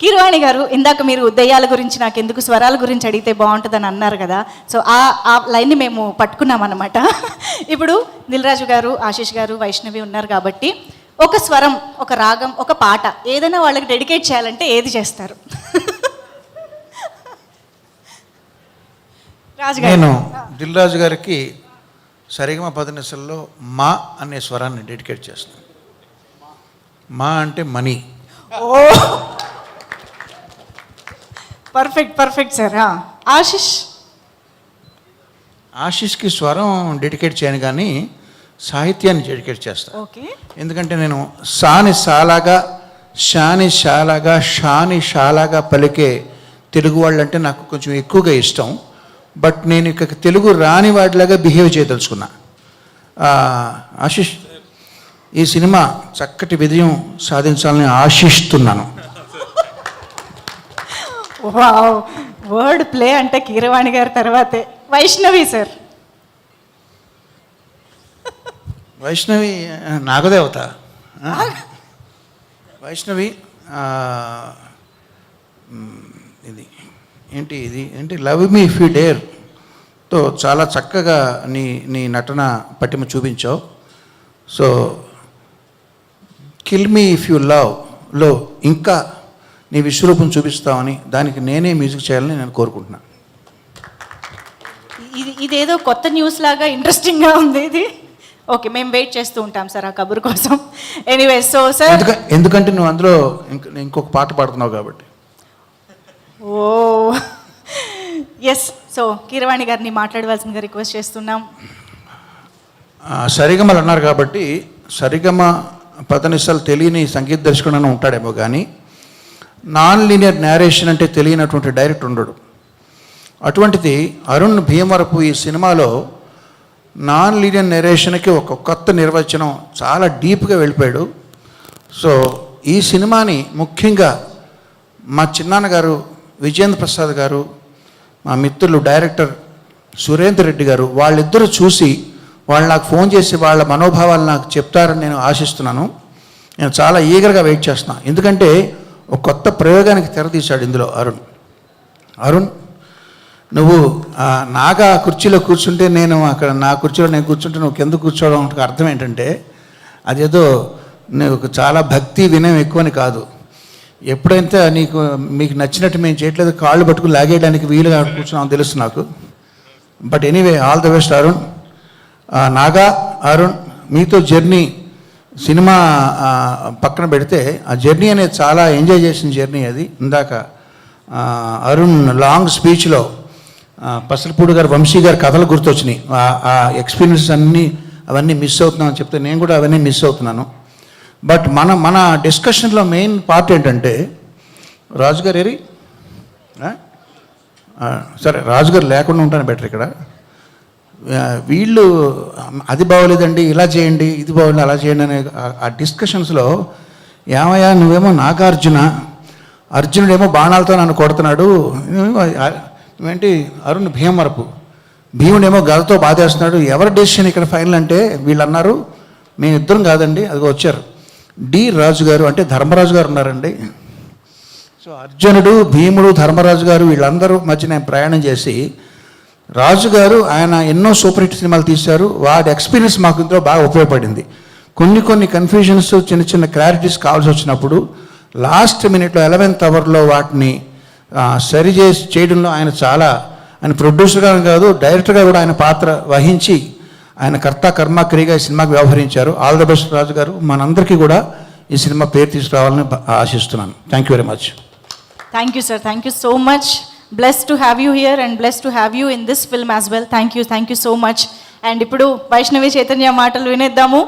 కీరవాణి గారు, ఇందాక మీరు దెయ్యాల గురించి నాకెందుకు స్వరాల గురించి అడిగితే బాగుంటుందని అన్నారు కదా. సో ఆ లైన్ని మేము పట్టుకున్నామన్నమాట. ఇప్పుడు దిల్రాజు గారు, ఆశీష్ గారు, వైష్ణవి ఉన్నారు కాబట్టి ఒక స్వరం, ఒక రాగం, ఒక పాట ఏదైనా వాళ్ళకి డెడికేట్ చేయాలంటే ఏది చేస్తారు? నేను దిల్రాజు గారికి సరిగమ పదనిసల్లో మా అనే స్వరాన్ని డెడికేట్ చేస్తాను. మా అంటే మనీ. ఓ పర్ఫెక్ట్ పర్ఫెక్ట్ సార్. ఆశిష్కి స్వరం డెడికేట్ చేయను కానీ సాహిత్యాన్ని డెడికేట్ చేస్తాను. ఓకే. ఎందుకంటే నేను సాని సాలాగా, షాని షాలాగా, షాని షాలాగా పలికే తెలుగు వాళ్ళంటే నాకు కొంచెం ఎక్కువగా ఇష్టం. బట్ నేను ఇక తెలుగు రాని వాటిలాగా బిహేవ్ చేయదలుచుకున్నా. ఆశిష్, ఈ సినిమా చక్కటి విజయం సాధించాలని ఆశిస్తున్నాను. వర్డ్ ప్లే అంటే కీరవాణి గారి తర్వాతే వైష్ణవి సార్. వైష్ణవి నాగదేవత. వైష్ణవి ఇది ఏంటి లవ్ మీ ఇఫ్ యూ డేర్తో చాలా చక్కగా నీ నటన పటిమ చూపించావు. So kill me if you లవ్లో ఇంకా నీ విశ్వరూపం చూపిస్తావని, దానికి నేనే మ్యూజిక్ చేయాలని నేను కోరుకుంటున్నాను. ఇదేదో కొత్త న్యూస్ లాగా ఇంట్రెస్టింగ్గా ఉంది ఇది. ఓకే, మేము వెయిట్ చేస్తూ ఉంటాం సార్ ఆ కబురు కోసం. ఎనీవే, సో సార్ ఎందుకంటే నువ్వు అందులో ఇంకొక పాట పాడుతున్నావు కాబట్టి. ఓ ఎస్. సో కీరవాణి గారిని మాట్లాడవలసిందిగా రిక్వెస్ట్ చేస్తున్నాం. సరిగమలు అన్నారు కాబట్టి సరిగమ పదనిసలు తెలియని సంగీత దర్శకుడు అని ఉంటాడేమో కానీ నాన్ లీనియర్ నేరేషన్ అంటే తెలియనటువంటి డైరెక్టర్ ఉండడు. అటువంటిది అరుణ్ భీమవరపు ఈ సినిమాలో నాన్ లీనియర్ నెరేషన్కి ఒక కొత్త నిర్వచనం, చాలా డీప్గా వెళ్ళిపోయాడు. సో ఈ సినిమాని ముఖ్యంగా మా చిన్నాన్న గారు, విజేంద్ర ప్రసాద్ గారు, మా మిత్రులు డైరెక్టర్ సురేందర్ రెడ్డి గారు, వాళ్ళిద్దరూ చూసి వాళ్ళు నాకు ఫోన్ చేసి వాళ్ళ మనోభావాలు నాకు చెప్తారని నేను ఆశిస్తున్నాను. నేను చాలా ఈగర్గా వెయిట్ చేస్తున్నాను. ఎందుకంటే ఒక కొత్త ప్రయోగానికి తెరతీశాడు ఇందులో అరుణ్. నువ్వు నాగా కుర్చీలో కూర్చుంటే నేను అక్కడ నా కుర్చీలో నేను కూర్చుంటే నువ్వు కింద కూర్చోవడం అర్థం ఏంటంటే అదేదో నీకు చాలా భక్తి వినయం ఎక్కువని కాదు. ఎప్పుడైతే మీకు నచ్చినట్టు మేము చేయట్లేదు, కాళ్ళు పట్టుకుని లాగేయడానికి వీలుగా కూర్చున్నాం తెలుసు నాకు. But anyway, all the best Arun. Naga, Arun, మీతో జర్నీ సినిమా పక్కన పెడితే ఆ జర్నీ అనేది చాలా ఎంజాయ్ చేసిన జర్నీ అది. ఇందాక అరుణ్ లాంగ్ స్పీచ్లో పసలపూడి గారు, వంశీ గారి కథలు గుర్తొచ్చినాయి. ఆ ఎక్స్పీరియన్స్ అవన్నీ మిస్ అవుతున్నామని చెప్తే నేను కూడా అవన్నీ మిస్ అవుతున్నాను. బట్ మన డిస్కషన్లో మెయిన్ పార్ట్ ఏంటంటే రాజుగారు సరే, రాజుగారు లేకుండా ఉంటాను బెటర్. ఇక్కడ వీళ్ళు అది బాగోలేదండి, ఇలా చేయండి, ఇది బాగోలేదు, అలా చేయండి అనే ఆ డిస్కషన్స్లో ఏమయ్యా నువ్వేమో అర్జునుడేమో బాణాలతో నన్ను కొడుతున్నాడు, నువ్వేంటి అరుణ్ భీముడేమో గదతో బాధేస్తున్నాడు, ఎవరి డెసిషన్ ఇక్కడ ఫైనల్ అంటే వీళ్ళు అన్నారు మేమిద్దరం కాదండి, అదిగో వచ్చారు డి రాజు గారు, అంటే ధర్మరాజు గారు ఉన్నారండి. సో అర్జునుడు, భీముడు, ధర్మరాజు గారు వీళ్ళందరూ మధ్య నేను ప్రయాణం చేసి, రాజుగారు ఆయన ఎన్నో సూపర్ హిట్ సినిమాలు తీశారు, వాటి ఎక్స్పీరియన్స్ మాకు ఇందులో బాగా ఉపయోగపడింది. కొన్ని కన్ఫ్యూజన్స్, చిన్న క్లారిటీస్ కావాల్సి వచ్చినప్పుడు లాస్ట్ మినిట్లో 11th అవర్లో వాటిని సరి చేయడంలో ఆయన ప్రొడ్యూసర్గా కాదు, డైరెక్టర్గా కూడా ఆయన పాత్ర వహించి ఆయన కర్త కర్మ క్రియగా ఈ సినిమాకి వ్యవహరించారు. ఆల్ ద బెస్ట్ రాజు గారు. మనందరికీ కూడా ఈ సినిమా పేరు తీసుకురావాలని ఆశిస్తున్నాను. Thank you very much. Thank you sir. Thank you so much. Blessed to have you here and blessed to have you in this film as well. Thank you so much. And ఇప్పుడు వైష్ణవి చైతన్య మాటలు వినేద్దాము.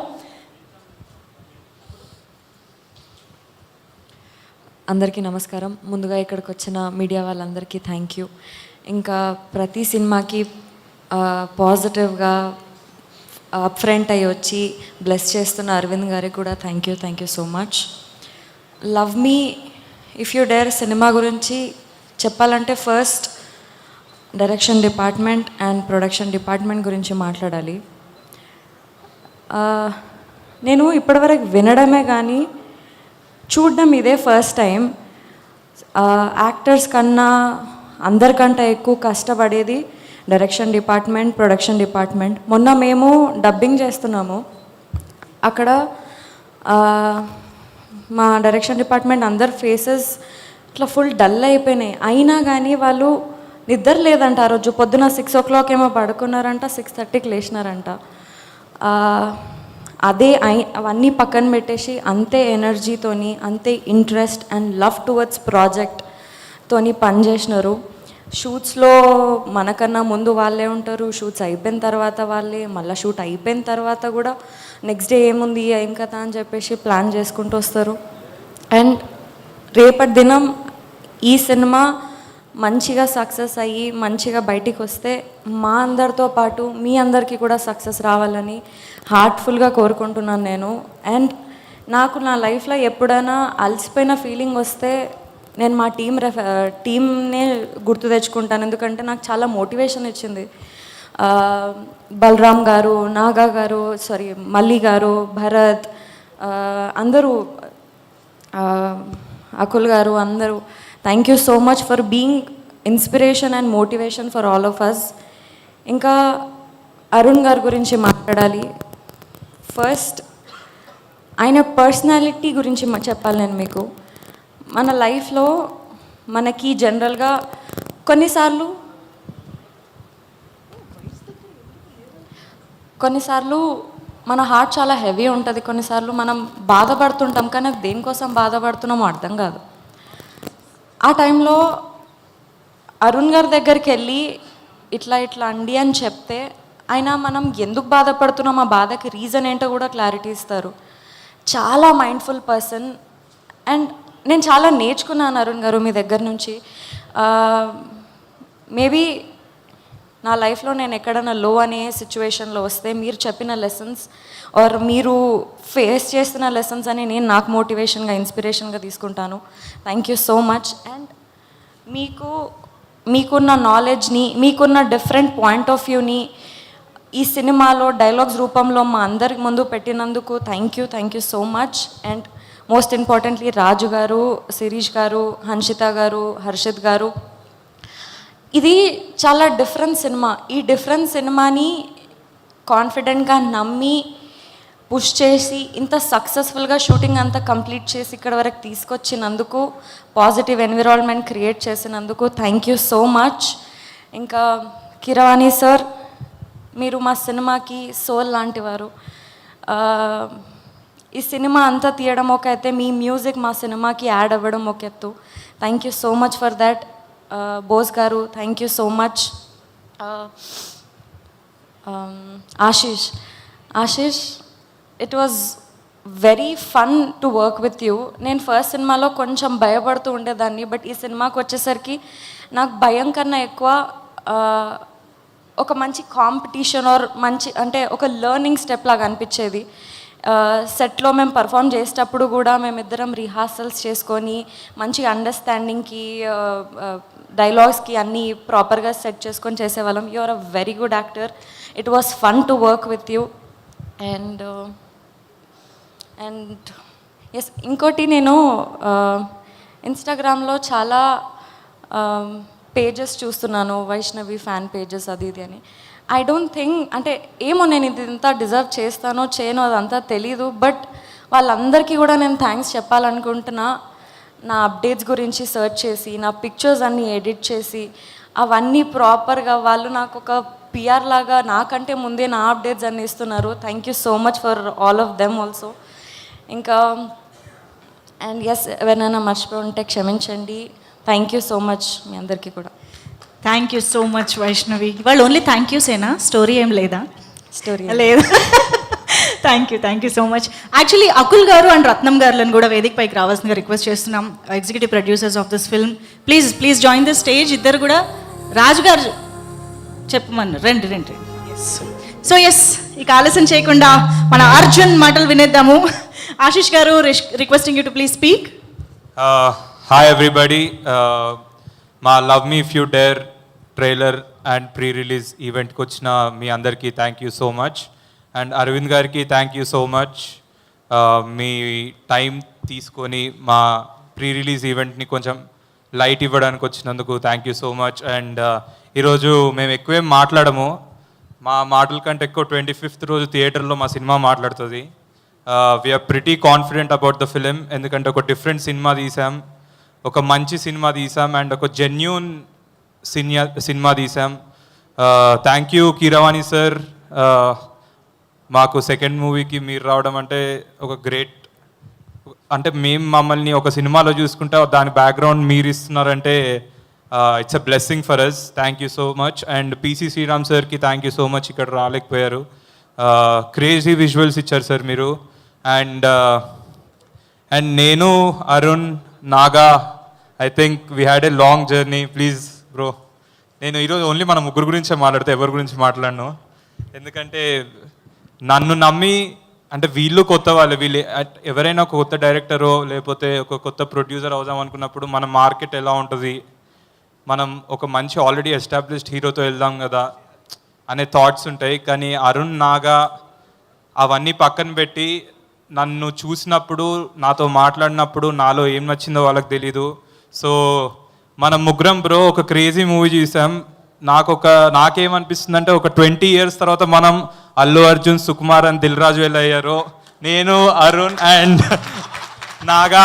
అందరికీ నమస్కారం. ముందుగా ఇక్కడికి వచ్చిన media వాళ్ళందరికీ thank you. ఇంకా ప్రతి సినిమాకి పాజిటివ్గా అప్ ఫ్రంట్ అయ్యి వచ్చి బ్లెస్ చేస్తున్న అరవింద్ గారికి కూడా thank you so much. Love me if you dare cinema గురించి చెప్పాలంటే first direction department and production department గురించి మాట్లాడాలి. నేను ఇప్పటివరకు వినడమే కానీ చూడడం ఇదే ఫస్ట్ టైం. యాక్టర్స్ కన్నా అందరికంటే ఎక్కువ కష్టపడేది డైరెక్షన్ డిపార్ట్మెంట్, ప్రొడక్షన్ డిపార్ట్మెంట్. మొన్న మేము డబ్బింగ్ చేస్తున్నాము, అక్కడ మా డైరెక్షన్ డిపార్ట్మెంట్ అందరు ఫేసెస్ ఇట్లా ఫుల్ డల్ అయిపోయినాయి. అయినా కానీ వాళ్ళు నిద్ర లేదంట ఆ రోజు. పొద్దున 6 o'clock ఏమో పడుకున్నారంట, 6:30కి లేచినారంట. అవన్నీ పక్కన పెట్టేసి అంతే ఎనర్జీతోని, అంతే ఇంట్రెస్ట్ అండ్ లవ్ టువర్డ్స్ ప్రాజెక్ట్తోని పనిచేసినారు. షూట్స్లో మనకన్నా ముందు వాళ్ళే ఉంటారు, షూట్స్ అయిపోయిన తర్వాత వాళ్ళే, మళ్ళీ షూట్ అయిపోయిన తర్వాత కూడా నెక్స్ట్ డే ఏముంది ఏం కదా అని చెప్పేసి ప్లాన్ చేసుకుంటూ వస్తారు. అండ్ రేపటి దినం ఈ సినిమా మంచిగా సక్సెస్ అయ్యి మంచిగా బయటికి వస్తే మా అందరితో పాటు మీ అందరికీ కూడా సక్సెస్ రావాలని హార్ట్ఫుల్గా కోరుకుంటున్నాను నేను. అండ్ నాకు నా లైఫ్లో ఎప్పుడైనా అలసిపోయిన ఫీలింగ్ వస్తే నేను మా టీమ్నే గుర్తు తెచ్చుకుంటాను, ఎందుకంటే నాకు చాలా మోటివేషన్ ఇచ్చింది. బలరామ్ గారు, నాగా గారు, మల్లి గారు, భరత్, అందరూ, అకుల్ గారు, అందరూ thank you so much for being inspiration and motivation for all of us. ఇంకా అరుణ్ గారి గురించి మాట్లాడాలి. ఫస్ట్ ఆయన పర్సనాలిటీ గురించి చెప్పాలి నేను మీకు. మన లైఫ్లో మనకి జనరల్గా కొన్నిసార్లు మన హార్ట్ చాలా హెవీ ఉంటుంది, కొన్నిసార్లు మనం బాధపడుతుంటాం, కానీ అది దేనికోసం బాధపడుతున్నామో అర్థం కాదు. ఆ టైంలో అరుణ్ గారి దగ్గరికి వెళ్ళి ఇట్లా అండి అని చెప్తే ఆయన మనం ఎందుకు బాధపడుతున్నాం, ఆ బాధకి రీజన్ ఏంటో కూడా క్లారిటీ ఇస్తారు. చాలా మైండ్ఫుల్ పర్సన్. అండ్ నేను చాలా నేర్చుకున్నాను అరుణ్ గారు మీ దగ్గర నుంచి. మేబీ నా లైఫ్లో నేను ఎక్కడైనా లో అనే సిచ్యువేషన్లో వస్తే మీరు చెప్పిన లెసన్స్ ఆర్ మీరు ఫేస్ చేస్తున్న లెసన్స్ అని నేను నాకు మోటివేషన్గా, ఇన్స్పిరేషన్గా తీసుకుంటాను. Thank you so much. And మీకున్న నాలెడ్జ్ని, మీకున్న డిఫరెంట్ పాయింట్ ఆఫ్ వ్యూని ఈ సినిమాలో డైలాగ్స్ రూపంలో మా అందరికి ముందు పెట్టినందుకు thank you so much. And most importantly Raju గారు, శిరీష్ గారు, హన్షిత గారు, హర్షిత్ గారు, ఇది చాలా డిఫరెంట్ సినిమా. ఈ డిఫరెంట్ సినిమాని కాన్ఫిడెంట్గా నమ్మి పుష్ చేసి ఇంత సక్సెస్ఫుల్గా షూటింగ్ అంతా కంప్లీట్ చేసి ఇక్కడ వరకు తీసుకొచ్చినందుకు, పాజిటివ్ ఎన్విరాన్మెంట్ క్రియేట్ చేసినందుకు థ్యాంక్ యూ సో మచ్. ఇంకా కిరవాణి సార్, మీరు మా సినిమాకి సోల్ లాంటివారు. ఈ సినిమా అంతా తీయడం ఒక అయితే, మీ మ్యూజిక్ మా సినిమాకి యాడ్ అవ్వడం ఒక ఎత్తు. Thank you so much for that. Bose గారు, thank you so much. Ashish, it was very fun to work with you. నేను ఫస్ట్ సినిమాలో కొంచెం భయపడుతూ ఉండేదాన్ని, బట్ ఈ సినిమాకి వచ్చేసరికి నాకు భయం కన్నా ఎక్కువ ఒక మంచి కాంపిటీషన్ ఆర్ మంచి అంటే ఒక లెర్నింగ్ స్టెప్ లాగా అనిపించేది. సెట్లో మేము పర్ఫామ్ చేసేటప్పుడు కూడా మేమిద్దరం రిహార్సల్స్ చేసుకొని మంచి అండర్స్టాండింగ్కి, డైలాగ్స్కి అన్నీ ప్రాపర్గా సెట్ చేసుకొని చేసేవాళ్ళం. You are a very good actor. It was fun to work with you. And yes, ఇంకోటి, నేను ఇన్స్టాగ్రామ్లో చాలా పేజెస్ చూస్తున్నాను, వైష్ణవి ఫ్యాన్ పేజెస్ అది ఇది అని. ఐ డోంట్ థింక్, అంటే ఏమో నేను ఇది ఇంత డిజర్వ్ చేస్తానో చేయనో అదంతా తెలీదు, బట్ వాళ్ళందరికీ కూడా నేను థ్యాంక్స్ చెప్పాలనుకుంటున్నా. నా అప్డేట్స్ గురించి సెర్చ్ చేసి, నా పిక్చర్స్ అన్నీ ఎడిట్ చేసి, అవన్నీ ప్రాపర్గా వాళ్ళు నాకు ఒక పిఆర్ లాగా నాకంటే ముందే నా అప్డేట్స్ అన్నీ ఇస్తున్నారు. Thank you so much for all of them also. ఇంకా అండ్ ఎస్, ఎవరైనా మర్చిపోయి ఉంటే క్షమించండి. థ్యాంక్ యూ సో మచ్ మీ అందరికీ కూడా. Thank you so much Vaishnavi. వాళ్ళు ఓన్లీ థ్యాంక్ యూసేనా, స్టోరీ ఏం లేదా? స్టోరీ లేదు. Thank you so much. Actually Akul గారు అండ్ రత్నం గారులను కూడా వేదిక పైకి రావాల్సిందిగా రిక్వెస్ట్ చేస్తున్నాం, executive producers of this film. Please join the stage. ఇద్దరు కూడా, రాజు గారు చెప్పమన్నారు, రండి. సో ఎస్, ఇక ఆలస్యం చేయకుండా మన అర్జున్ మాటలు వినేద్దాము. ఆశీష్ గారు, requesting you to please speak. Hi everybody. మా love me if you dare trailer and pre release ఈవెంట్కి వచ్చిన మీ అందరికీ thank you so much. And Aravind గారికి థ్యాంక్ యూ సో మచ్. మీ టైం తీసుకొని మా ప్రీ రిలీజ్ ఈవెంట్ని కొంచెం లైట్ ఇవ్వడానికి వచ్చినందుకు thank you so much. And ఈరోజు మేము ఎక్కువేం మాట్లాడము, మా మాటల కంటే ఎక్కువ 25th రోజు థియేటర్లో మా సినిమా మాట్లాడుతుంది. We're pretty confident about the film, ఎందుకంటే ఒక డిఫరెంట్ సినిమా తీసాం, ఒక మంచి సినిమా తీసాం అండ్ ఒక జెన్యూన్ సినిమా తీసాం. థ్యాంక్ యూ కీరవాణి సార్, మాకు సెకండ్ మూవీకి మీరు రావడం అంటే ఒక గ్రేట్, అంటే మేము మమ్మల్ని ఒక సినిమాలో చూసుకుంటే దాని బ్యాక్గ్రౌండ్ మీరు ఇస్తున్నారంటే it's a blessing for us. Thank you so much. And PC Sriram సార్కి థ్యాంక్ యూ సో మచ్, ఇక్కడ రాలేకపోయారు. క్రేజీ విజువల్స్ ఇచ్చారు సార్ మీరు. అండ్ నేను, Arun, Naga, I think we had a long journey. Please bro, నేను ఈరోజు ఓన్లీ మన ముగ్గురు గురించే మాట్లాడితే ఎవరి గురించి మాట్లాడను, ఎందుకంటే నన్ను నమ్మి, అంటే వీళ్ళు కొత్త వాళ్ళు, వీళ్ళు ఎవరైనా ఒక కొత్త డైరెక్టరో లేకపోతే ఒక కొత్త ప్రొడ్యూసర్ అవుదాం అనుకున్నప్పుడు మన మార్కెట్ ఎలా ఉంటుంది, మనం ఒక మంచి ఆల్రెడీ ఎస్టాబ్లిష్డ్ హీరోతో వెళ్దాం కదా అనే థాట్స్ ఉంటాయి. కానీ అరుణ్, నాగా అవన్నీ పక్కన పెట్టి నన్ను చూసినప్పుడు, నాతో మాట్లాడినప్పుడు నాలో ఏం నచ్చిందో వాళ్ళకి తెలీదు. సో మనం ముగ్గురం బ్రో ఒక క్రేజీ మూవీ చూసాం. నాకేమనిపిస్తుంది అంటే ఒక 20 years తర్వాత మనం అల్లు అర్జున్, సుకుమార్ అని దిల్ రాజు ఎలా అయ్యారో, నేను, అరుణ్ అండ్ నాగా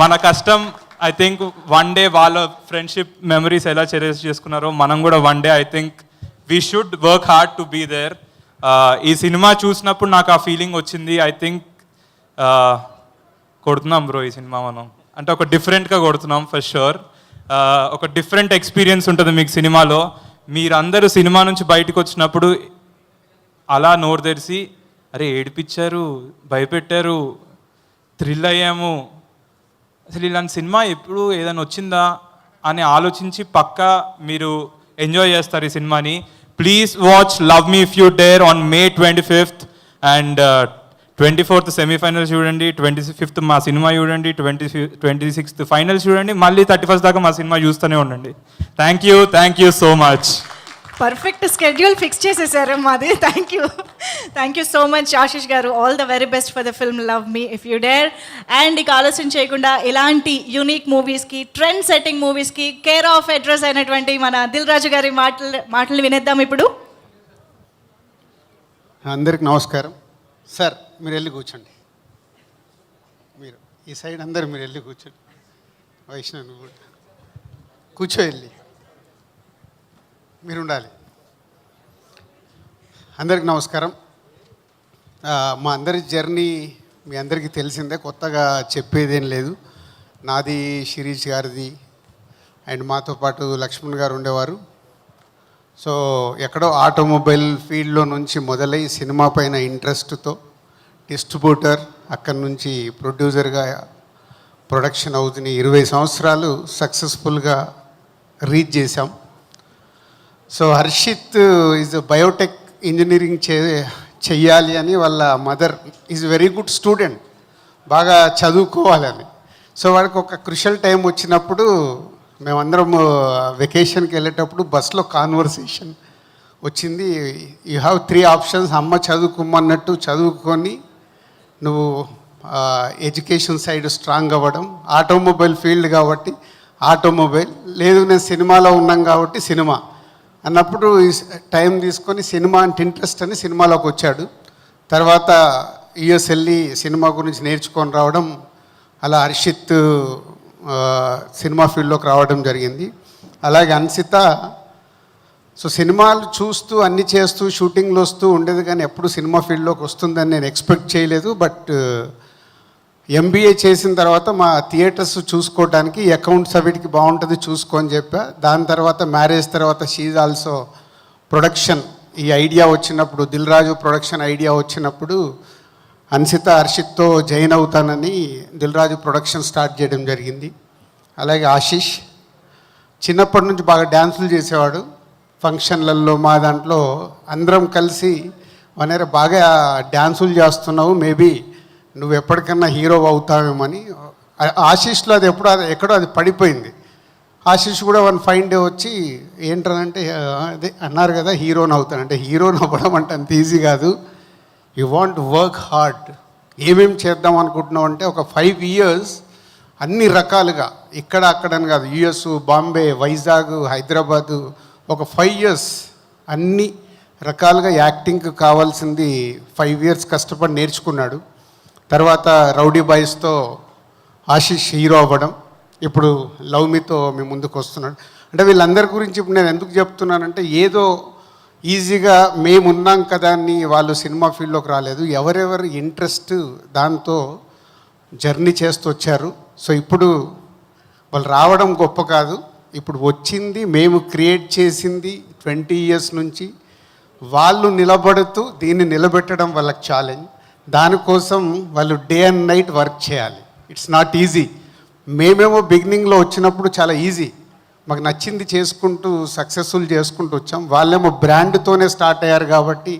మన కష్టం, ఐ థింక్ వన్ డే వాళ్ళ ఫ్రెండ్షిప్ మెమరీస్ ఎలా చెరిష్ చేసుకున్నారో మనం కూడా one day I think we should work hard to be there. ఈ సినిమా చూసినప్పుడు నాకు ఆ ఫీలింగ్ వచ్చింది. ఐ థింక్ కొడుతున్నాం బ్రో ఈ సినిమా మనం, అంటే ఒక డిఫరెంట్గా కొడుతున్నాం ఫర్ షూర్. ఒక డిఫరెంట్ ఎక్స్పీరియన్స్ ఉంటుంది మీకు సినిమాలో. మీరందరూ సినిమా నుంచి బయటకు వచ్చినప్పుడు అలా నోరు తెరిచి అరే ఏడిపించారు, భయపెట్టారు, థ్రిల్ అయ్యాము, అసలు ఇలాంటి సినిమా ఎప్పుడు ఏదైనా వచ్చిందా అని ఆలోచించి పక్కా మీరు ఎంజాయ్ చేస్తారు ఈ సినిమాని. Please watch love me if you dare on May 25th and 24th semifinals చూడండి, 25th మా సినిమా చూడండి, 26th ఫైనల్స్ చూడండి, మళ్ళీ 31st దాకా మా సినిమా చూస్తూనే ఉండండి. Thank you so much. Perfect schedule fix చేసేసారు మాది. Thank you so much Ashish గారు. All the very best for the film love me if you dare. And ఇక ఆలోచన చేయకుండా ఇలాంటి యూనిక్ మూవీస్కి, ట్రెండ్ సెట్టింగ్ మూవీస్కి కేర్ ఆఫ్ అడ్రస్ అయినటువంటి మన దిల్ రాజు గారి మాటలు వినేద్దాం ఇప్పుడు. అందరికి నమస్కారం. సార్ మీరు వెళ్ళి కూర్చోండి, మీరు ఈ సైడ్ అందరు మీరు వెళ్ళి కూర్చోండి. వైష్ణవ్ నువ్వు కూడా కూర్చో, వెళ్ళి మీరు ఉండాలి. అందరికి నమస్కారం. మా అందరి జర్నీ మీ అందరికీ తెలిసిందే, కొత్తగా చెప్పేదేం లేదు. నాది, శిరీష్ గారిది అండ్ మాతో పాటు లక్ష్మణ్ గారు ఉండేవారు. సో ఎక్కడో ఆటోమొబైల్ ఫీల్డ్లో నుంచి మొదలై సినిమా పైన ఇంట్రెస్ట్తో డిస్ట్రిబ్యూటర్, అక్కడి నుంచి ప్రొడ్యూసర్గా ప్రొడక్షన్ అవుతున్న 20 సంవత్సరాలు సక్సెస్ఫుల్గా రీచ్ చేశాం. So Harshit is biotech engineering చెయ్యాలి అని వాళ్ళ mother is very good student, బాగా చదువుకోవాలని. సో వాడికి ఒక క్రుషియల్ టైం వచ్చినప్పుడు మేమందరం వెకేషన్కి వెళ్ళేటప్పుడు బస్లో కాన్వర్సేషన్ వచ్చింది. You have 3 options. అమ్మ చదువుకోమన్నట్టు చదువుకొని నువ్వు ఎడ్యుకేషన్ సైడ్ స్ట్రాంగ్ అవ్వడం, ఆటోమొబైల్ ఫీల్డ్ కాబట్టి ఆటోమొబైల్, లేదు నేను సినిమాలో ఉన్నాం కాబట్టి సినిమా అన్నప్పుడు టైం తీసుకొని సినిమా అంటే ఇంట్రెస్ట్ అని సినిమాలోకి వచ్చాడు. తర్వాత యుఎస్ వెళ్ళి సినిమా గురించి నేర్చుకొని రావడం, అలా హర్షిత్ సినిమా ఫీల్డ్లోకి రావడం జరిగింది. అలాగే అన్సిత సో సినిమాలు చూస్తూ అన్నీ చేస్తూ షూటింగ్లు వస్తూ ఉండేది, కానీ ఎప్పుడు సినిమా ఫీల్డ్లోకి వస్తుందని నేను ఎక్స్పెక్ట్ చేయలేదు. బట్ ఎంబీఏ చేసిన తర్వాత మా థియేటర్స్ చూసుకోవడానికి అకౌంట్స్ అవిటికి బాగుంటుంది చూసుకో అని చెప్పా. దాని తర్వాత మ్యారేజ్ తర్వాత షీజ్ ఆల్సో ప్రొడక్షన్, ఈ ఐడియా వచ్చినప్పుడు దిల్ రాజు ప్రొడక్షన్ ఐడియా వచ్చినప్పుడు అన్సిత హర్షిత్తో జాయిన్ అవుతానని దిల్ రాజు ప్రొడక్షన్ స్టార్ట్ చేయడం జరిగింది. అలాగే ఆశిష్ చిన్నప్పటి నుంచి బాగా డ్యాన్సులు చేసేవాడు. ఫంక్షన్లలో మా దాంట్లో అందరం కలిసి వనేర బాగా డ్యాన్సులు చేస్తున్నావు, మేబీ నువ్వు ఎప్పటికన్నా హీరో అవుతావేమని. ఆశిష్లో అది ఎక్కడో అది పడిపోయింది. ఆశిష్ కూడా వన్ ఫైన్ డే వచ్చి ఏంటనంటే అదే అన్నారు కదా హీరోని అవుతానంటే, హీరోని అవ్వడం అంటే అంత ఈజీ కాదు, యూ వాంట్ వర్క్ హార్డ్. ఏమేమి చేద్దాం అనుకుంటున్నావు అంటే ఒక 5 years అన్ని రకాలుగా ఇక్కడ అక్కడని కాదు, యుఎస్, బాంబే, వైజాగ్, హైదరాబాదు, ఒక 5 years అన్ని రకాలుగా యాక్టింగ్కి కావాల్సింది 5 years కష్టపడి నేర్చుకున్నాడు. తర్వాత రౌడీ బాయ్స్తో ఆశీష్ హీరో అవ్వడం, ఇప్పుడు లవ్ మీతో మీ ముందుకు వస్తున్నాడు. అంటే వీళ్ళందరి గురించి ఇప్పుడు నేను ఎందుకు చెప్తున్నానంటే, ఏదో ఈజీగా మేము ఉన్నాం కదా అని వాళ్ళు సినిమా ఫీల్డ్లోకి రాలేదు. ఎవరెవరు ఇంట్రెస్ట్ దాంతో జర్నీ చేస్తూ వచ్చారు. సో ఇప్పుడు వాళ్ళు రావడం గొప్ప కాదు, ఇప్పుడు వచ్చింది మేము క్రియేట్ చేసింది 20 years నుంచి వాళ్ళు నిలబడుతూ దీన్ని నిలబెట్టడం వాళ్ళకి ఛాలెంజ్. దానికోసం వాళ్ళు డే అండ్ నైట్ వర్క్ చేయాలి. It's not easy. మేమేమో బిగినింగ్లో వచ్చినప్పుడు చాలా ఈజీ, మాకు నచ్చింది చేసుకుంటూ సక్సెస్ఫుల్ చేసుకుంటూ వచ్చాం. వాళ్ళేమో బ్రాండ్తోనే స్టార్ట్ అయ్యారు కాబట్టి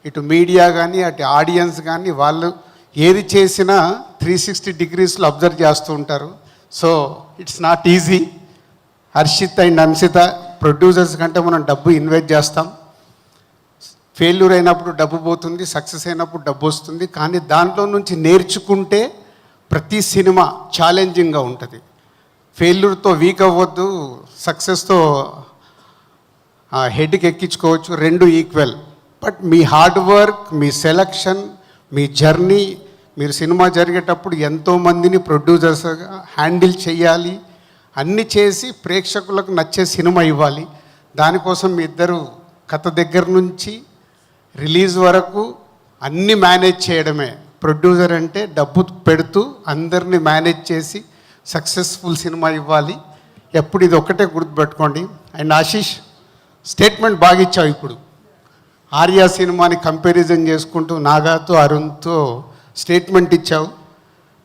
ఇటు మీడియా కానీ అటు ఆడియన్స్ కానీ వాళ్ళు ఏది చేసినా 360 degreesలో అబ్జర్వ్ చేస్తూ ఉంటారు. So it's not easy. Harshit and Ansitha producers కంటే మనం డబ్బు ఇన్వెస్ట్ చేస్తాం. ఫెయిల్యూర్ అయినప్పుడు డబ్బు పోతుంది, సక్సెస్ అయినప్పుడు డబ్బు వస్తుంది. కానీ దాంట్లో నుంచి నేర్చుకుంటే ప్రతి సినిమా ఛాలెంజింగ్గా ఉంటుంది. ఫెయిల్యూర్తో వీక్ అవ్వద్దు, సక్సెస్తో హెడ్కి ఎక్కించుకోవచ్చు, రెండు equal. But me hard work, me selection, me journey, మీరు సినిమా జరిగేటప్పుడు ఎంతోమందిని ప్రొడ్యూసర్స్గా హ్యాండిల్ చేయాలి, అన్నీ చేసి ప్రేక్షకులకు నచ్చే సినిమా ఇవ్వాలి. దానికోసం మీ ఇద్దరు కథ దగ్గర నుంచి రిలీజ్ వరకు అన్నీ మేనేజ్ చేయడమే. ప్రొడ్యూసర్ అంటే డబ్బు పెడుతూ అందరినీ మేనేజ్ చేసి సక్సెస్ఫుల్ సినిమా ఇవ్వాలి. ఎప్పుడు ఇది ఒక్కటే గుర్తుపెట్టుకోండి. అండ్ ఆశీష్ స్టేట్మెంట్ బాగా ఇచ్చావు. ఇప్పుడు ఆర్యా సినిమాని కంపారిజన్ చేసుకుంటూ నాగాతో అరుణ్తో స్టేట్మెంట్ ఇచ్చావు.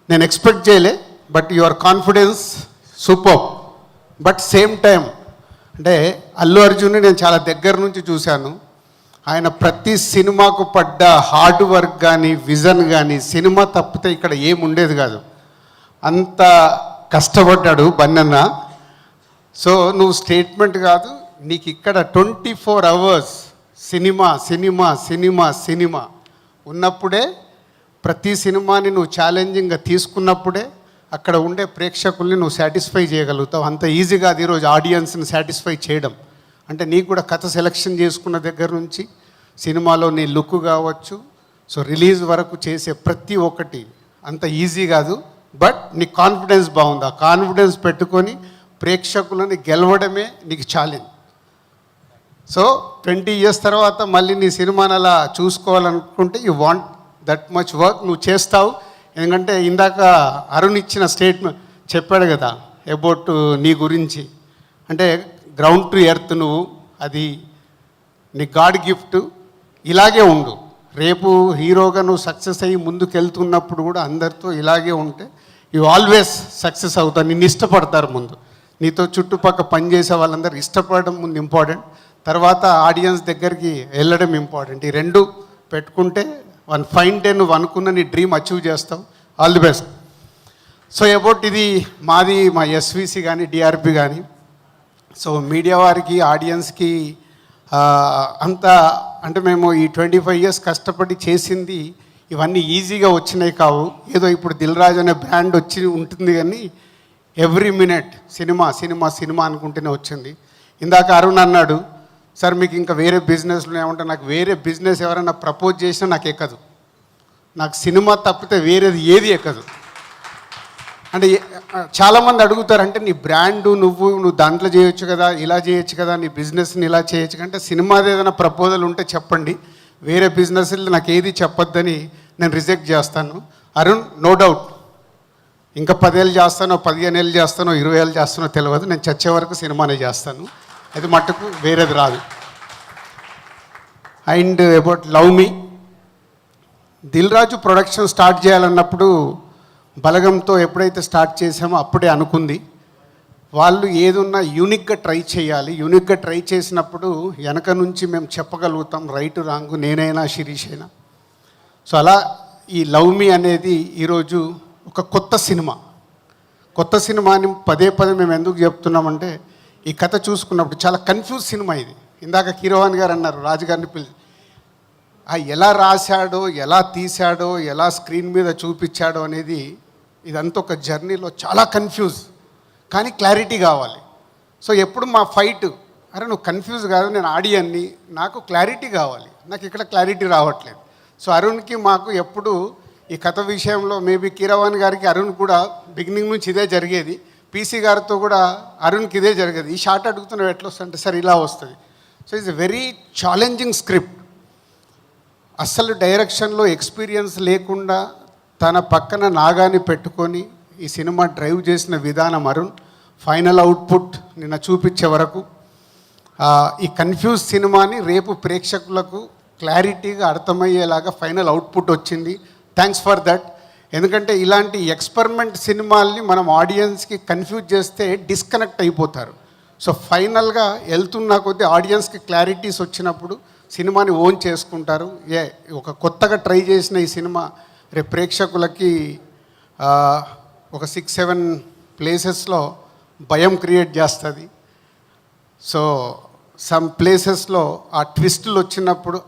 నేను ఎక్స్పెక్ట్ చేయలే, but your confidence super. But same time అంటే అల్లు అర్జున్ని నేను చాలా దగ్గర నుంచి చూశాను. ఆయన ప్రతి సినిమాకు పడ్డ హార్డ్ వర్క్ కానీ విజన్ కానీ, సినిమా తప్పితే ఇక్కడ ఏముండేది కాదు, అంత కష్టపడ్డాడు బన్నన్న. సో నువ్వు స్టేట్మెంట్ కాదు, నీకు ఇక్కడ 24 hours cinema cinema cinema cinema ఉన్నప్పుడే, ప్రతి సినిమాని నువ్వు ఛాలెంజింగ్గా తీసుకున్నప్పుడే అక్కడ ఉండే ప్రేక్షకుల్ని నువ్వు సాటిస్ఫై చేయగలుగుతావు. అంత ఈజీగా అది ఈరోజు ఆడియన్స్ని సాటిస్ఫై చేయడం అంటే నీకు కూడా కథ సెలెక్షన్ చేసుకున్న దగ్గర నుంచి సినిమాలో నీ లుక్ కావచ్చు, సో రిలీజ్ వరకు చేసే ప్రతి ఒక్కటి అంత ఈజీ కాదు. బట్ నీ కాన్ఫిడెన్స్ బాగుంది. ఆ కాన్ఫిడెన్స్ పెట్టుకొని ప్రేక్షకులని గెలవడమే నీకు ఛాలెంజ్. సో 20 years తర్వాత మళ్ళీ నీ సినిమాని అలా చూసుకోవాలనుకుంటే you want that much work. నువ్వు చేస్తావు. ఎందుకంటే ఇందాక అరుణ్ ఇచ్చిన స్టేట్మెంట్ చెప్పాడు కదా అబౌట్ నీ గురించి, అంటే గ్రౌండ్ టు ఎర్త్ నువ్వు, అది నీ గాడ్ గిఫ్ట్. ఇలాగే ఉండు. రేపు హీరోగా నువ్వు సక్సెస్ అయ్యి ముందుకు వెళ్తున్నప్పుడు కూడా అందరితో ఇలాగే ఉంటే యూ ఆల్వేస్ సక్సెస్ అవుతావు. నిన్ను ఇష్టపడతారు ముందు. నీతో చుట్టుపక్కల పనిచేసే వాళ్ళందరూ ఇష్టపడడం ముందు ఇంపార్టెంట్, తర్వాత ఆడియన్స్ దగ్గరికి వెళ్ళడం ఇంపార్టెంట్. ఈ రెండు పెట్టుకుంటే వన్ ఫైన్ డే నువ్వు అనుకున్న నీ డ్రీమ్ అచీవ్ చేస్తావు. All the best. So about ఇది మాది మా ఎస్విసి కానీ డిఆర్పి కానీ, సో మీడియా వారికి ఆడియన్స్కి అంతా అంటే మేము ఈ 25 years కష్టపడి చేసింది ఇవన్నీ ఈజీగా వచ్చినాయి కావు. ఏదో ఇప్పుడు దిల్ రాజు అనే బ్రాండ్ వచ్చి ఉంటుంది కానీ every minute cinema cinema cinema అనుకుంటూనే వచ్చింది. ఇందాక అరుణ్ అన్నాడు, సార్ మీకు ఇంకా వేరే బిజినెస్లు ఏమంటే, నాకు వేరే బిజినెస్ ఎవరైనా ప్రపోజ్ చేసినా నాకు ఎక్కదు. నాకు సినిమా తప్పితే వేరేది ఏది ఎక్కదు. అంటే చాలామంది అడుగుతారు, అంటే నీ బ్రాండు నువ్వు దాంట్లో చేయొచ్చు కదా, ఇలా చేయొచ్చు కదా, నీ బిజినెస్ని ఇలా చేయొచ్చు అంటే, సినిమాది ఏదైనా ప్రపోజల్ ఉంటే చెప్పండి, వేరే బిజినెస్లు నాకు ఏది చెప్పొద్దని నేను రిజెక్ట్ చేస్తాను. అరుణ్ నో డౌట్ ఇంకా 10 ఏళ్ళు చేస్తానో 15 ఏళ్ళు చేస్తానో 20 ఏళ్ళు చేస్తానో తెలియదు, నేను చచ్చే వరకు సినిమానే చేస్తాను. అది మట్టుకు వేరేది రాదు. And about love me, Dil Raju production start చేయాలన్నప్పుడు బలగంతో ఎప్పుడైతే స్టార్ట్ చేసామో అప్పుడే అనుకుంది, వాళ్ళు ఏదున్నా యూనిక్గా ట్రై చేయాలి. యూనిక్గా ట్రై చేసినప్పుడు వెనక నుంచి మేము చెప్పగలుగుతాం రైట్ రాంగ్, నేనైనా శిరీష్ అయినా. సో అలా ఈ లవ్ మీ అనేది ఈరోజు ఒక కొత్త సినిమా. కొత్త సినిమాని పదే పదే మేము ఎందుకు చెప్తున్నామంటే, ఈ కథ చూసుకున్నప్పుడు చాలా కన్ఫ్యూజ్ సినిమా ఇది. ఇందాక కీరవాణి గారు అన్నారు, రాజుగారిని పిలిచి ఎలా రాశాడో, ఎలా తీశాడో, ఎలా స్క్రీన్ మీద చూపించాడో అనేది ఇదంతా ఒక జర్నీలో చాలా కన్ఫ్యూజ్, కానీ క్లారిటీ కావాలి. సో ఎప్పుడు మా ఫైట్, అరే నువ్వు కన్ఫ్యూజ్ కాదు, నేను ఆడియన్ని, నాకు క్లారిటీ కావాలి, నాకు ఇక్కడ క్లారిటీ రావట్లేదు. సో అరుణ్కి మాకు ఎప్పుడు ఈ కథ విషయంలో మేబీ కీరవాణి గారికి అరుణ్ కూడా బిగినింగ్ నుంచి ఇదే జరిగేది, పీసీ గారితో కూడా అరుణ్కి ఇదే జరిగేది. ఈ షార్ట్ అడుగుతున్నావు ఎట్లా వస్తుంటే సార్ ఇలా వస్తుంది. So it's a very challenging script. అస్సలు డైరెక్షన్లో ఎక్స్పీరియన్స్ లేకుండా తన పక్కన నాగాని పెట్టుకొని ఈ సినిమా డ్రైవ్ చేసిన విధానం అరుణ్. ఫైనల్ అవుట్పుట్ నిన్న చూపించే వరకు ఈ కన్ఫ్యూజ్ సినిమాని రేపు ప్రేక్షకులకు క్లారిటీగా అర్థమయ్యేలాగా ఫైనల్ అవుట్పుట్ వచ్చింది. Thanks for that. ఎందుకంటే ఇలాంటి ఎక్స్పెరిమెంట్ సినిమాల్ని మనం ఆడియన్స్కి కన్ఫ్యూజ్ చేస్తే డిస్కనెక్ట్ అయిపోతారు. సో ఫైనల్గా వెళ్తున్న కొద్దీ ఆడియన్స్కి క్లారిటీస్ వచ్చినప్పుడు సినిమాని ఓన్ చేసుకుంటారు. ఒక కొత్తగా ట్రై చేసిన ఈ సినిమా రేపు ప్రేక్షకులకి ఒక 6-7 ప్లేసెస్లో భయం క్రియేట్ చేస్తుంది. సో సమ్ ప్లేసెస్లో ఆ ట్విస్టులు వచ్చినప్పుడు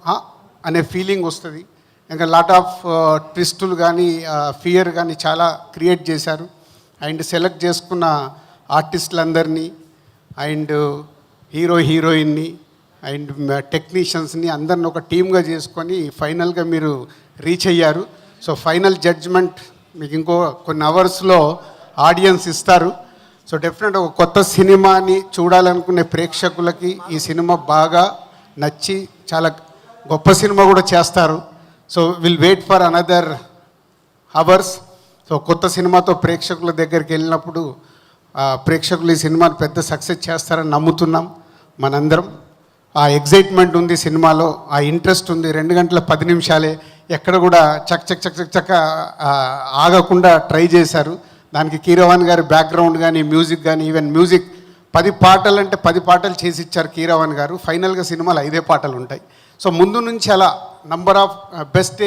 అనే ఫీలింగ్ వస్తుంది. ఇంకా లాట్ ఆఫ్ ట్విస్టులు కానీ ఫియర్ కానీ చాలా క్రియేట్ చేశారు. అండ్ సెలెక్ట్ చేసుకున్న ఆర్టిస్టులందరినీ అండ్ హీరోయిన్ని అండ్ టెక్నీషియన్స్ని అందరిని ఒక టీమ్గా చేసుకొని ఫైనల్గా మీరు రీచ్ అయ్యారు. సో ఫైనల్ జడ్జ్మెంట్ మీకు ఇంకో కొన్ని అవర్స్లో ఆడియన్స్ ఇస్తారు. సో డెఫినెట్ ఒక కొత్త సినిమాని చూడాలనుకునే ప్రేక్షకులకి ఈ సినిమా బాగా నచ్చి చాలా గొప్ప సినిమా కూడా చేస్తారు. So will wait for another hours. So కొత్త సినిమాతో ప్రేక్షకుల దగ్గరికి వెళ్ళినప్పుడు ప్రేక్షకులు ఈ సినిమాని పెద్ద సక్సెస్ చేస్తారని నమ్ముతున్నాం మనందరం. ఆ ఎగ్జైట్మెంట్ ఉంది సినిమాలో, ఆ ఇంట్రెస్ట్ ఉంది. 2 గంటల 10 నిమిషాలే, ఎక్కడ కూడా చక్క ఆగకుండా ట్రై చేశారు. దానికి కీరవాణి గారి బ్యాక్గ్రౌండ్ కానీ మ్యూజిక్ కానీ, ఈవెన్ మ్యూజిక్ 10 పాటలు అంటే 10 పాటలు చేసి ఇచ్చారు కీరవాణి గారు. ఫైనల్గా సినిమాలో 5 పాటలు ఉంటాయి. సో ముందు నుంచి అలా నంబర్ ఆఫ్ బెస్ట్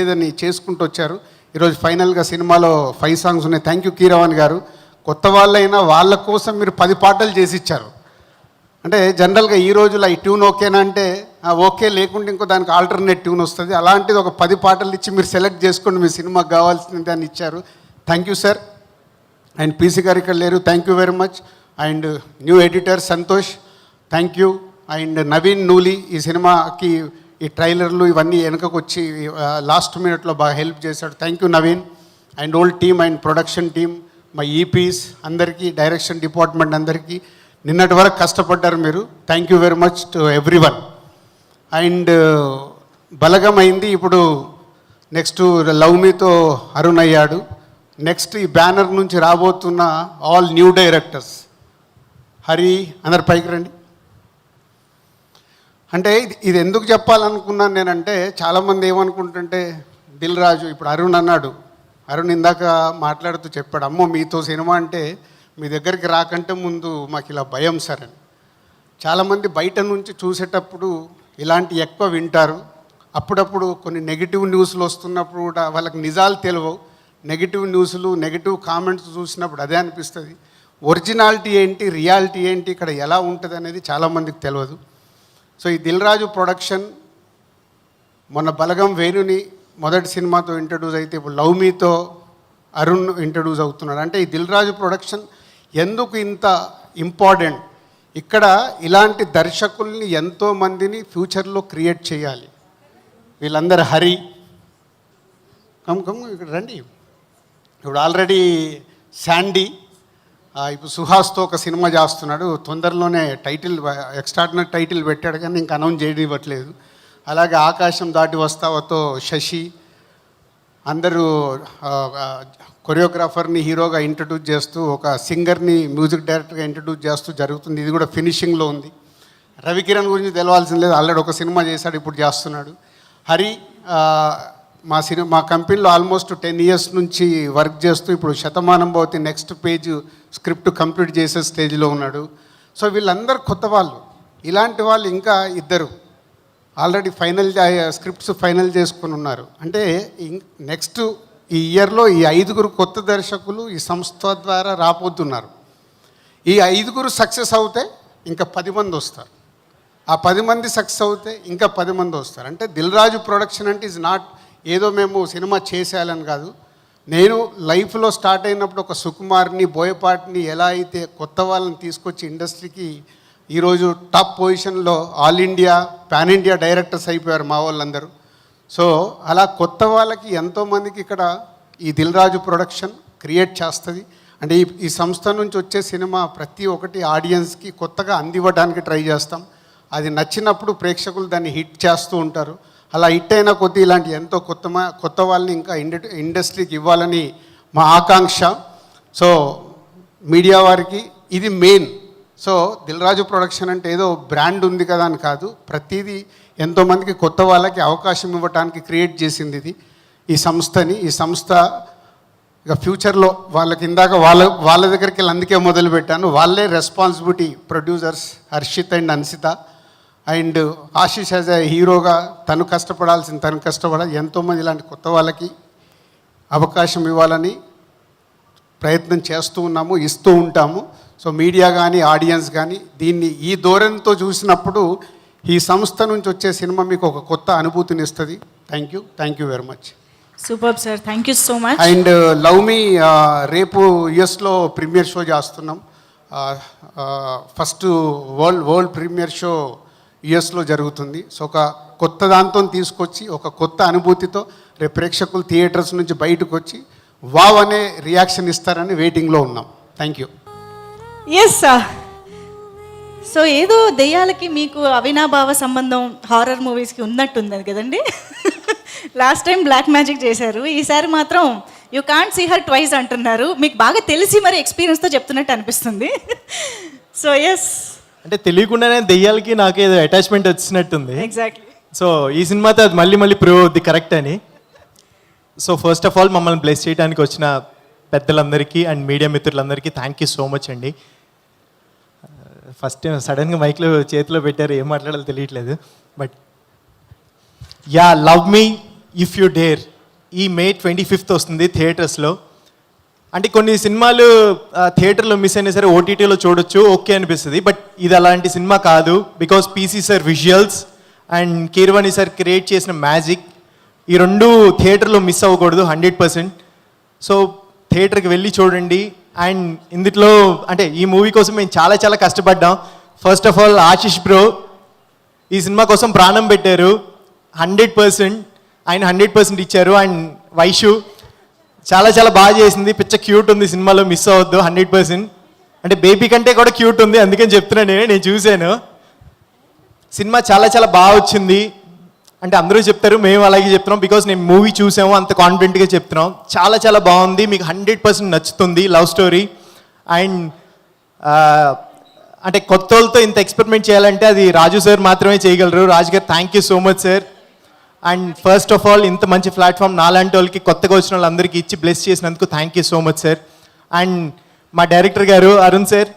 ఏది అని చేసుకుంటూ వచ్చారు. ఈరోజు ఫైనల్గా సినిమాలో 5 సాంగ్స్ ఉన్నాయి. థ్యాంక్ యూ కీరవాణి గారు. కొత్త వాళ్ళైనా వాళ్ళ కోసం మీరు 10 పాటలు చేసి ఇచ్చారు. అంటే జనరల్గా ఈ రోజులో ఈ ట్యూన్ ఓకేనా అంటే ఓకే, లేకుంటే ఇంకో దానికి ఆల్టర్నేట్ ట్యూన్ వస్తుంది. అలాంటిది ఒక 10 పాటలు ఇచ్చి మీరు సెలెక్ట్ చేసుకోండి, మీ సినిమాకి కావాల్సిన దాన్ని ఇచ్చారు. Thank you sir. And PC గారు ఇక్కడ లేరు, thank you very much. And new editor Santosh, thank you. And Naveen Nooli ఈ సినిమాకి ఈ ట్రైలర్లు ఇవన్నీ వెనకకు వచ్చి లాస్ట్ మినిట్లో బాగా హెల్ప్ చేశాడు. Thank you Naveen. And old team and production team, మా ఈపీస్ అందరికీ, డైరెక్షన్ డిపార్ట్మెంట్ అందరికీ, నిన్నటి వరకు కష్టపడ్డారు మీరు. Thank you very much to everyone. And Balagam అయింది, ఇప్పుడు నెక్స్ట్ లవ్ మీతో అరుణ్ అయ్యాడు. నెక్స్ట్ ఈ బ్యానర్ నుంచి రాబోతున్న ఆల్ న్యూ డైరెక్టర్స్, హరి అందరు పైకి రండి. అంటే ఇది ఎందుకు చెప్పాలనుకున్నాను నేనంటే, చాలామంది ఏమనుకుంటుంటే దిల్ రాజు, ఇప్పుడు అరుణ్ అన్నాడు, అరుణ్ ఇందాక మాట్లాడుతూ చెప్పాడు, అమ్మో మీతో సినిమా అంటే మీ దగ్గరికి రాకంటే ముందు మాకు ఇలా భయం సార్ అని. చాలామంది బయట నుంచి చూసేటప్పుడు ఇలాంటి ఎక్కువ వింటారు. అప్పుడప్పుడు కొన్ని నెగిటివ్ న్యూస్లు వస్తున్నప్పుడు కూడా వాళ్ళకి నిజాలు తెలియవు. నెగిటివ్ న్యూస్లు, నెగిటివ్ కామెంట్స్ చూసినప్పుడు అదే అనిపిస్తుంది. ఒరిజినాలిటీ ఏంటి, రియాలిటీ ఏంటి, ఇక్కడ ఎలా ఉంటుంది అనేది చాలామందికి తెలియదు. సో ఈ దిల్ రాజు ప్రొడక్షన్ మొన్న బలగం వేణుని మొదటి సినిమాతో ఇంట్రడ్యూస్ అయితే ఇప్పుడు లవ్ మీతో అరుణ్ ఇంట్రడ్యూస్ అవుతున్నాడు. అంటే ఈ దిల్ రాజు ప్రొడక్షన్ ఎందుకు ఇంత ఇంపార్టెంట్, ఇక్కడ ఇలాంటి దర్శకుల్ని ఎంతోమందిని ఫ్యూచర్లో క్రియేట్ చేయాలి. వీళ్ళందరూ హరి కమ్ ఇక్కడ రండి. ఇప్పుడు ఆల్రెడీ శాండీ, ఇప్పుడు సుహాస్తో ఒక సినిమా చేస్తున్నాడు. తొందరలోనే టైటిల్, ఎక్స్ట్రాడినరీ టైటిల్ పెట్టాడు కానీ ఇంకా అనౌన్స్ చేయనివ్వట్లేదు. అలాగే ఆకాశం దాటి వస్తావతో శశి, అందరూ కొరియోగ్రాఫర్ని హీరోగా ఇంట్రడ్యూస్ చేస్తూ, ఒక సింగర్ని మ్యూజిక్ డైరెక్టర్గా ఇంట్రడ్యూస్ చేస్తూ జరుగుతుంది. ఇది కూడా ఫినిషింగ్లో ఉంది. రవికిరణ్ గురించి తెలవాల్సిన లేదు, ఆల్రెడీ ఒక సినిమా చేశాడు, ఇప్పుడు చేస్తున్నాడు. హరి మా కంపెనీలో ఆల్మోస్ట్ 10 years నుంచి వర్క్ చేస్తూ ఇప్పుడు Shatamanam Bhavati next page script complete చేసే స్టేజ్లో ఉన్నాడు. సో వీళ్ళందరూ కొత్త వాళ్ళు. ఇలాంటి వాళ్ళు ఇంకా 2 ఆల్రెడీ స్క్రిప్ట్స్ ఫైనల్ చేసుకుని ఉన్నారు. అంటే నెక్స్ట్ ఈ ఇయర్లో ఈ 5 కొత్త దర్శకులు ఈ సంస్థ ద్వారా రాబోతున్నారు. ఈ 5 సక్సెస్ అవుతే ఇంకా 10 మంది వస్తారు. ఆ 10 మంది సక్సెస్ అవుతే ఇంకా 10 మంది వస్తారు. అంటే దిల్ రాజు ప్రొడక్షన్ అంటే ఈజ్ నాట్ ఏదో మేము సినిమా చేసేయాలని కాదు. నేను లైఫ్లో స్టార్ట్ అయినప్పుడు ఒక సుకుమార్ని, బోయపాటిని ఎలా అయితే కొత్త వాళ్ళని తీసుకొచ్చి ఇండస్ట్రీకి ఈరోజు టాప్ పొజిషన్లో all India, pan India directors అయిపోయారు మా వాళ్ళందరూ. సో అలా కొత్త వాళ్ళకి ఎంతోమందికి ఇక్కడ ఈ దిల్ రాజు ప్రొడక్షన్ క్రియేట్ చేస్తుంది. అంటే ఈ సంస్థ నుంచి వచ్చే సినిమా ప్రతి ఒక్కటి ఆడియన్స్కి కొత్తగా అందివ్వడానికి ట్రై చేస్తాం. అది నచ్చినప్పుడు ప్రేక్షకులు దాన్ని హిట్ చేస్తూ ఉంటారు. అలా హిట్ అయిన కొద్దీ ఇలాంటి ఎంతో కొత్త వాళ్ళని ఇంకా ఇండస్ట్రీకి ఇవ్వాలని మా ఆకాంక్ష. సో మీడియా వారికి ఇది main. So Dil Raju production అంటే ఏదో బ్రాండ్ ఉంది కదా అని కాదు, ప్రతిదీ ఎంతోమందికి కొత్త వాళ్ళకి అవకాశం ఇవ్వడానికి క్రియేట్ చేసింది ఇది ఈ సంస్థని. ఈ సంస్థ ఇక ఫ్యూచర్లో వాళ్ళకి ఇందాక వాళ్ళ దగ్గరికి వెళ్ళి అందుకే మొదలుపెట్టాను. వాళ్ళే responsibility producers Harshit and Ansitha. And Ashish as a హీరోగా తను కష్టపడాలి. ఎంతోమంది ఇలాంటి కొత్త వాళ్ళకి అవకాశం ఇవ్వాలని ప్రయత్నం చేస్తూ ఉన్నాము, ఇస్తూ ఉంటాము. సో మీడియా కానీ ఆడియన్స్ కానీ దీన్ని ఈ ధోరణితో చూసినప్పుడు ఈ సంస్థ నుంచి వచ్చే సినిమా మీకు ఒక కొత్త అనుభూతిని ఇస్తుంది. Thank you very much. Super sir, thank you so much. And love మీ రేపు యుఎస్లో ప్రీమియర్ షో చేస్తున్నాం. ఫస్ట్ వరల్డ్ ప్రీమియర్ షో యుఎస్లో జరుగుతుంది. సో ఒక కొత్త దాంతో తీసుకొచ్చి ఒక కొత్త అనుభూతితో రేపు ప్రేక్షకులు థియేటర్స్ నుంచి బయటకు వచ్చి వావ్ అనే రియాక్షన్ ఇస్తారని వెయిటింగ్లో ఉన్నాం. Thank you. Yes sir. So ఏదో దెయ్యాలకి మీకు అవినాభావ సంబంధం హారర్ మూవీస్కి ఉన్నట్టుంది కదండి. లాస్ట్ టైం బ్లాక్ మ్యాజిక్ చేశారు, ఈసారి మాత్రం you can't see her twice అంటున్నారు. మీకు బాగా తెలిసి మరి ఎక్స్పీరియన్స్తో చెప్తున్నట్టు అనిపిస్తుంది. సో ఎస్, అంటే తెలియకుండానే దెయ్యాలకి నాకు ఏదో అటాచ్మెంట్ వచ్చినట్టుంది. ఎగ్జాక్ట్లీ. సో ఈ సినిమాతో అది మళ్ళీ ప్రూవ్ అవుద్ది కరెక్ట్ అని. సో ఫస్ట్ ఆఫ్ ఆల్ మమ్మల్ని బ్లెస్ చేయడానికి వచ్చిన పెద్దలందరికీ అండ్ మీడియా మిత్రులందరికీ థ్యాంక్ యూ సో మచ్ అండి. ఫస్ట్ టైం సడన్గా మైక్లో చేతిలో పెట్టారు, ఏం మాట్లాడాలో తెలియట్లేదు. But yeah, love me if you dare ఈ May 25th వస్తుంది థియేటర్స్లో. అంటే కొన్ని సినిమాలు థియేటర్లో మిస్ అయినా సరే ఓటీటీలో చూడొచ్చు, ఓకే అనిపిస్తుంది. బట్ ఇది అలాంటి సినిమా కాదు. Because PC sir visuals and Keeravani sir create చేసిన మ్యాజిక్, ఈ రెండు థియేటర్లో మిస్ అవ్వకూడదు 100%. సో థియేటర్కి వెళ్ళి చూడండి. అండ్ ఇందులో అంటే ఈ మూవీ కోసం మేము చాలా కష్టపడ్డాం. First of all Ashish bro ఈ సినిమా కోసం ప్రాణం పెట్టారు. 100% ఆయన 100% ఇచ్చారు. అండ్ వైషు చాలా బాగా చేసింది, పిచ్చ క్యూట్ ఉంది సినిమాలో, మిస్ అవ్వద్దు 100%. అంటే బేబీ కంటే కూడా క్యూట్ ఉంది, అందుకని చెప్తున్నాను. నేను చూశాను సినిమా, చాలా బాగా వచ్చింది. అంటే అందరూ చెప్తారు, మేము అలాగే చెప్తున్నాం. బికాస్ నేను మూవీ చూసాము, అంత కాన్ఫిడెంట్గా చెప్తున్నాం. చాలా బాగుంది, మీకు 100% నచ్చుతుంది. లవ్ స్టోరీ అండ్ అంటే కొత్త వాళ్ళతో ఇంత ఎక్స్పెరిమెంట్ చేయాలంటే అది రాజు సార్ మాత్రమే చేయగలరు. రాజు గారు thank you so much sir. And first of all ఇంత మంచి ప్లాట్ఫామ్ నాలాంటి వాళ్ళకి కొత్తగా వచ్చిన వాళ్ళందరికీ ఇచ్చి బ్లెస్ చేసినందుకు thank you so much sir. And మా డైరెక్టర్ గారు అరుణ్ సార్,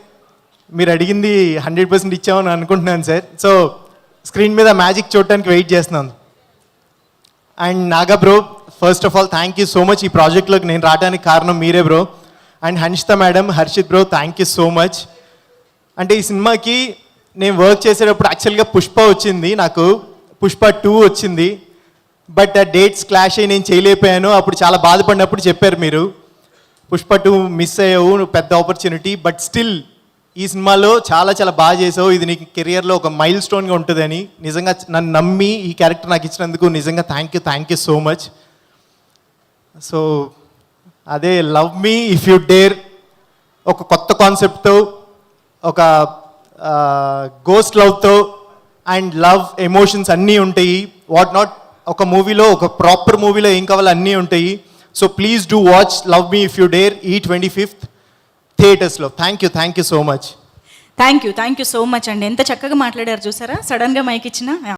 మీరు అడిగింది 100% ఇచ్చామని అనుకుంటున్నాను సార్. సో స్క్రీన్ మీద మ్యాజిక్ చూడటానికి వెయిట్ చేస్తున్నాను. And Naga bro, first of all thank you so much. ఈ ప్రాజెక్ట్లోకి నేను రావడానికి కారణం మీరే bro. And Hanshitha madam, Harshit bro, thank you so much. అంటే ఈ సినిమాకి నేను వర్క్ చేసేటప్పుడు యాక్చువల్గా పుష్ప వచ్చింది, నాకు పుష్ప 2 వచ్చింది. బట్ ఆ డేట్స్ క్లాష్ అయ్యి నేను చేయలేకపోయాను. అప్పుడు చాలా బాధపడినప్పుడు చెప్పారు మీరు, పుష్ప 2 మిస్ అయ్యావు, నువ్వు పెద్ద ఆపర్చునిటీ. బట్ స్టిల్ ఈ సినిమాలో చాలా బాగా చేసావు. ఇది నీకు కెరియర్లో ఒక మైల్ స్టోన్గా ఉంటుందని నిజంగా నన్ను నమ్మి ఈ క్యారెక్టర్ నాకు ఇచ్చినందుకు నిజంగా thank you so much. So అదే love me if you dare ఒక కొత్త కాన్సెప్ట్తో, ఒక గోస్ట్ లవ్తో అండ్ లవ్ ఎమోషన్స్ అన్నీ ఉంటాయి. వాట్ నాట్ ఒక మూవీలో, ఒక ప్రాపర్ మూవీలో ఏం కావాలో అన్నీ ఉంటాయి. So please do watch love me if you dare ఈ 25th థియేటర్స్లో. Thank you so much. Thank you so much అండి. ఎంత చక్కగా మాట్లాడారు చూసారా, సడన్గా మైక్ ఇచ్చిన.